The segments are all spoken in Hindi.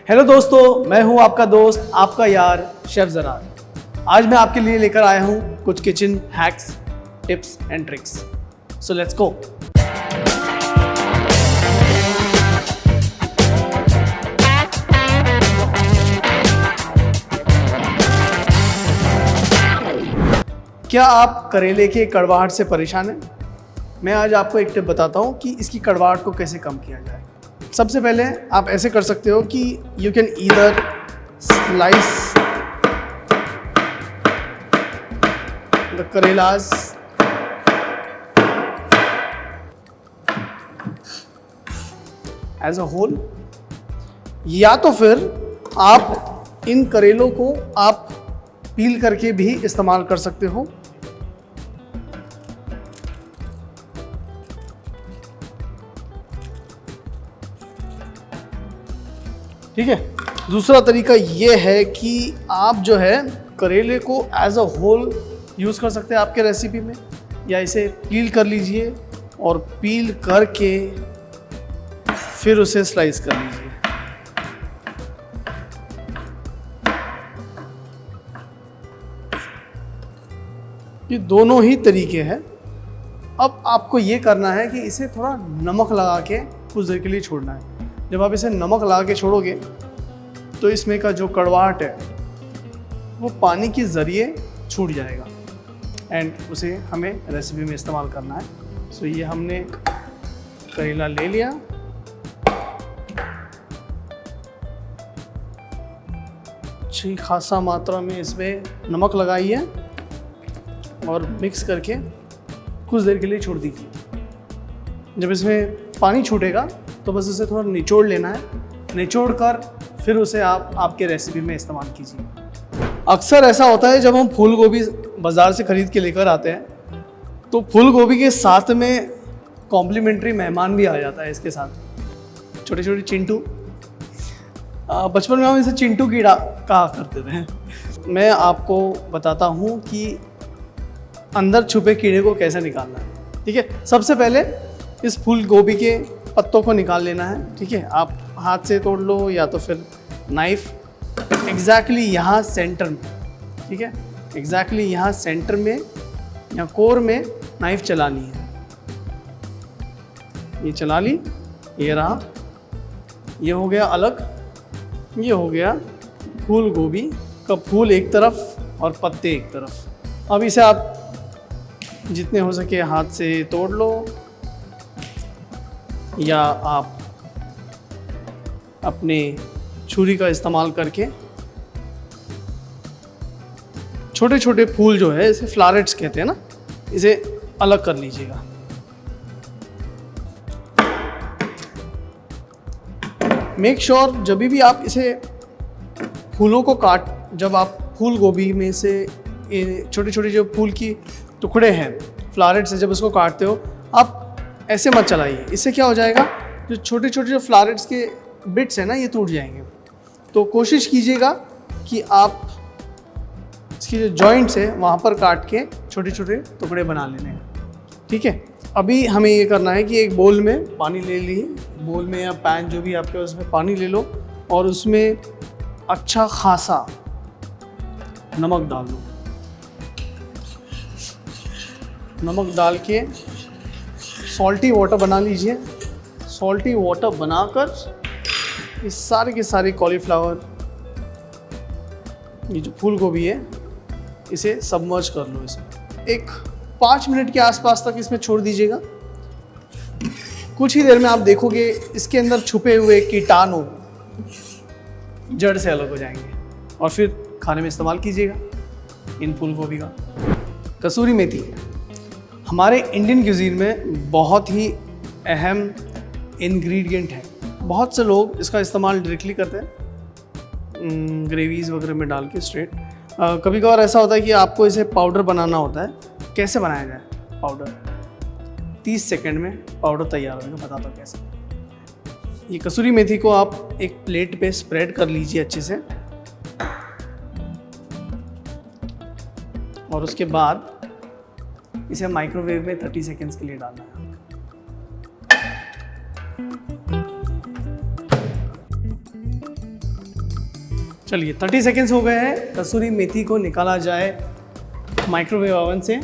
हेलो दोस्तों, मैं हूं आपका दोस्त, आपका यार शेफ ज़रार। आज मैं आपके लिए लेकर आया हूं कुछ kitchen hacks, tips and tricks. So let's go. क्या आप करेले के कड़वाहट से परेशान हैं? मैं आज आपको एक टिप बताता हूं कि इसकी कड़वाहट को कैसे कम किया जाए। सबसे पहले आप ऐसे कर सकते हो कि you can either slice the karelas as a whole, या तो फिर आप इन करेलों को आप पील करके भी इस्तेमाल कर सकते हो। ठीक है। दूसरा तरीका ये है कि आप जो है करेले को एज अ होल यूज़ कर सकते हैं आपके रेसिपी में, या इसे पील कर लीजिए और पील करके फिर उसे स्लाइस कर लीजिए। ये दोनों ही तरीके हैं। अब आपको ये करना है कि इसे थोड़ा नमक लगा के कुछ देर के लिए छोड़ना है। जब आप इसे नमक लगा के छोड़ोगे तो इसमें का जो कड़वाहट है वो पानी के ज़रिए छूट जाएगा एंड उसे हमें रेसिपी में इस्तेमाल करना है। सो ये हमने करेला ले लिया, अच्छी खासा मात्रा में इसमें नमक लगाइए और मिक्स करके कुछ देर के लिए छोड़ दीजिए। जब इसमें पानी छूटेगा तो बस इसे थोड़ा निचोड़ लेना है, निचोड़ कर फिर उसे आप आपके रेसिपी में इस्तेमाल कीजिए। अक्सर ऐसा होता है जब हम फूल गोभी बाज़ार से ख़रीद के लेकर आते हैं तो फूल गोभी के साथ में कॉम्प्लीमेंट्री मेहमान भी आ जाता है इसके साथ, छोटे छोटे चिंटू। बचपन में हम इसे चिंटू कीड़ा कहा करते थे। मैं आपको बताता हूँ कि अंदर छुपे कीड़े को कैसे निकालना है। ठीक है, सबसे पहले इस फूल गोभी के पत्तों को निकाल लेना है। ठीक है, आप हाथ से तोड़ लो या तो फिर नाइफ एग्जैक्टली यहाँ सेंटर में। ठीक है, एग्जैक्टली यहाँ सेंटर में या कोर में नाइफ चलानी है। ये चला ली, ये रहा, ये हो गया अलग। ये हो गया फूल गोभी का फूल एक तरफ और पत्ते एक तरफ। अब इसे आप जितने हो सके हाथ से तोड़ लो या आप अपने छुरी का इस्तेमाल करके छोटे छोटे फूल जो है, इसे फ्लारेट्स कहते हैं ना, इसे अलग कर लीजिएगा। मेक श्योर जब भी आप इसे फूलों को जब आप फूल गोभी में से छोटे छोटे जो फूल की टुकड़े हैं, फ्लारेट्स से, जब इसको काटते हो आप ऐसे मत चलाइए। इससे क्या हो जाएगा, जो छोटे छोटे जो फ्लारेट्स के बिट्स हैं ना, ये टूट जाएंगे। तो कोशिश कीजिएगा कि आप इसकी जो जॉइंट्स है वहाँ पर काट के छोटे छोटे टुकड़े बना लेने हैं। ठीक है, अभी हमें ये करना है कि एक बोल में पानी ले लीजिए, बोल में या पैन जो भी आपके उसमें पानी ले लो और उसमें अच्छा खासा नमक डाल दो। नमक डाल के सॉल्टी वाटर बना लीजिए। सॉल्टी वाटर बनाकर इस सारे के सारे कॉलीफ्लावर, ये जो फूल गोभी है, इसे सबमर्ज कर लो। इसे एक 5 मिनट के आसपास तक इसमें छोड़ दीजिएगा। कुछ ही देर में आप देखोगे इसके अंदर छुपे हुए कीटाणु जड़ से अलग हो जाएंगे और फिर खाने में इस्तेमाल कीजिएगा इन फूल गोभी का। कसूरी मेथी हमारे इंडियन क्यूजीन में बहुत ही अहम इंग्रेडिएंट है। बहुत से लोग इसका इस्तेमाल डायरेक्टली करते हैं ग्रेवीज वगैरह में डाल के स्ट्रेट। कभी कभार ऐसा होता है कि आपको इसे पाउडर बनाना होता है। कैसे बनाया जाए पाउडर? 30 सेकंड में पाउडर तैयार होगा, बताता हूँ कैसे। ये कसूरी मेथी को आप एक प्लेट पे स्प्रेड कर लीजिए अच्छे से, और उसके बाद इसे माइक्रोवेव में 30 सेकेंड्स के लिए डालना है। चलिए 30 सेकेंड्स हो गए हैं, कसूरी मेथी को निकाला जाए माइक्रोवेव ओवन से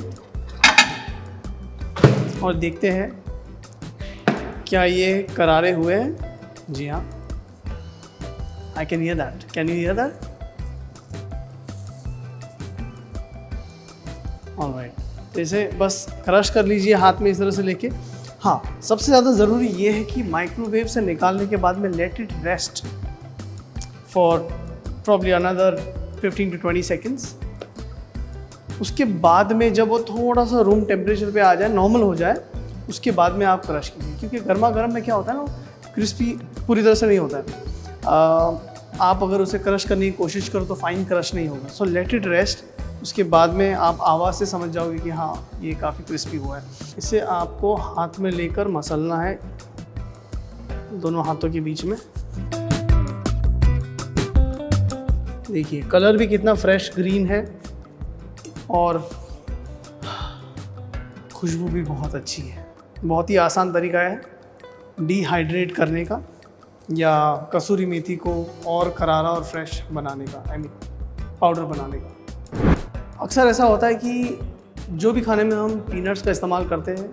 और देखते हैं क्या ये करारे हुए हैं। जी हाँ, I can hear that. Can you here that? Alright, तो इसे बस क्रश कर लीजिए हाथ में इस तरह से लेके। हाँ, सबसे ज़्यादा ज़रूरी ये है कि माइक्रोवेव से निकालने के बाद में let it rest for probably another 15 to 20 seconds. उसके बाद में जब वो थोड़ा सा रूम टेम्परेचर पे आ जाए, नॉर्मल हो जाए, उसके बाद में आप क्रश कीजिए, क्योंकि गर्मा गर्म में क्या होता है ना, क्रिस्पी पूरी तरह से नहीं होता है। आप अगर उसे क्रश करने की कोशिश करो तो फाइन क्रश नहीं होगा। सो लेट इट रेस्ट, उसके बाद में आप आवाज़ से समझ जाओगे कि हाँ ये काफ़ी क्रिस्पी हुआ है। इसे आपको हाथ में लेकर मसलना है दोनों हाथों के बीच में। देखिए कलर भी कितना फ्रेश ग्रीन है और खुशबू भी बहुत अच्छी है। बहुत ही आसान तरीका है डिहाइड्रेट करने का या कसूरी मेथी को और करारा और फ्रेश बनाने का, आई मीन पाउडर बनाने का। अक्सर ऐसा होता है कि जो भी खाने में हम पीनट्स का इस्तेमाल करते हैं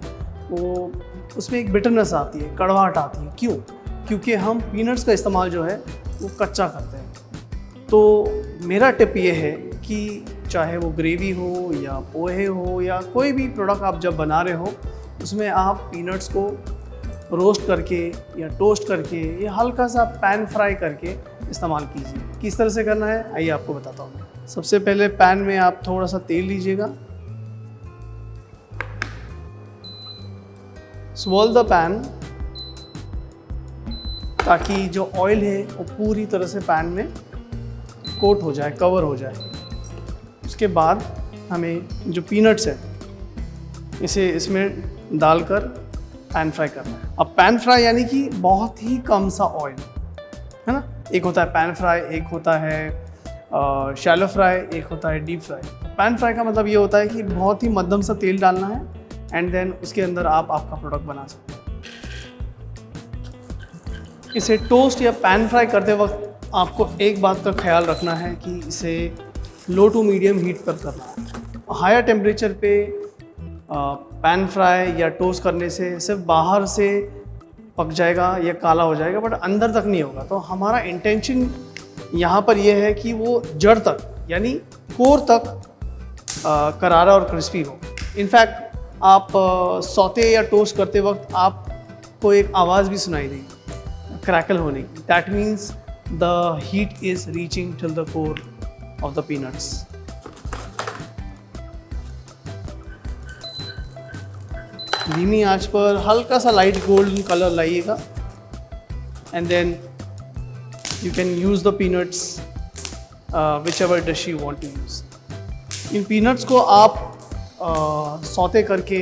वो उसमें एक बिटरनेस आती है, कड़वाहट आती है। क्यों? क्योंकि हम पीनट्स का इस्तेमाल जो है वो कच्चा करते हैं। तो मेरा टिप ये है कि चाहे वो ग्रेवी हो या पोहे हो या कोई भी प्रोडक्ट आप जब बना रहे हो, उसमें आप पीनट्स को रोस्ट करके या टोस्ट करके या हल्का सा पैन फ्राई करके इस्तेमाल कीजिए। किस तरह से करना है आइए आपको बताता हूँ। सबसे पहले पैन में आप थोड़ा सा तेल लीजिएगा, स्वर्ल द पैन, ताकि जो ऑयल है वो पूरी तरह से पैन में कोट हो जाए, कवर हो जाए। उसके बाद हमें जो पीनट्स है इसे इसमें डालकर पैन फ्राई करना है। अब पैन फ्राई यानी कि बहुत ही कम सा ऑयल, है ना। एक होता है पैन फ्राई, एक होता है शैलो फ्राई, एक होता है डीप फ्राई। पैन फ्राई का मतलब ये होता है कि बहुत ही मध्यम सा तेल डालना है एंड देन उसके अंदर आप आपका प्रोडक्ट बना सकते हैं। इसे टोस्ट या पैन फ्राई करते वक्त आपको एक बात का ख्याल रखना है कि इसे लो टू मीडियम हीट पर करना है। हायर टेम्परेचर पे पैन फ्राई या टोस्ट करने से सिर्फ बाहर से पक जाएगा या काला हो जाएगा, बट अंदर तक नहीं होगा। तो हमारा इंटेंशन यहाँ पर यह है कि वो जड़ तक यानी कोर तक करारा और क्रिस्पी हो। इनफैक्ट आप सौते या टोस्ट करते वक्त आपको एक आवाज़ भी सुनाई देगी क्रैकल होने की। That means the heat is reaching till the core of the peanuts. धीमी आंच पर हल्का सा लाइट गोल्डन कलर लाइएगा and then you can use the peanuts whichever dish you want to use. In peanuts को आप सौते करके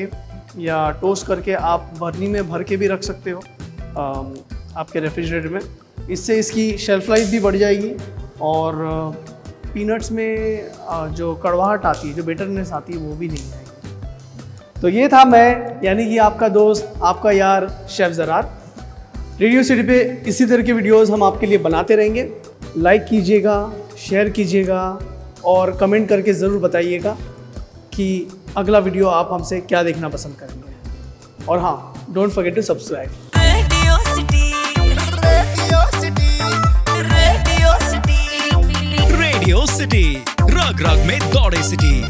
या टोस्ट करके आप बर्नी में भर के भी रख सकते हो आपके रेफ्रिजरेटर में। इससे इसकी शेल्फ लाइफ भी बढ़ जाएगी और पीनट्स में जो कड़वाहट आती है, जो बिटरनेस आती है, वो भी नहीं आएगी। तो ये था मैं, यानी कि आपका दोस्त, आपका यार शेफ ज़रार। रेडियो सिटी पे इसी तरह के वीडियोस हम आपके लिए बनाते रहेंगे। लाइक कीजिएगा, शेयर कीजिएगा और कमेंट करके ज़रूर बताइएगा कि अगला वीडियो आप हमसे क्या देखना पसंद करेंगे। और हाँ, don't forget to subscribe. Radio City रग रग में दौड़े सिटी।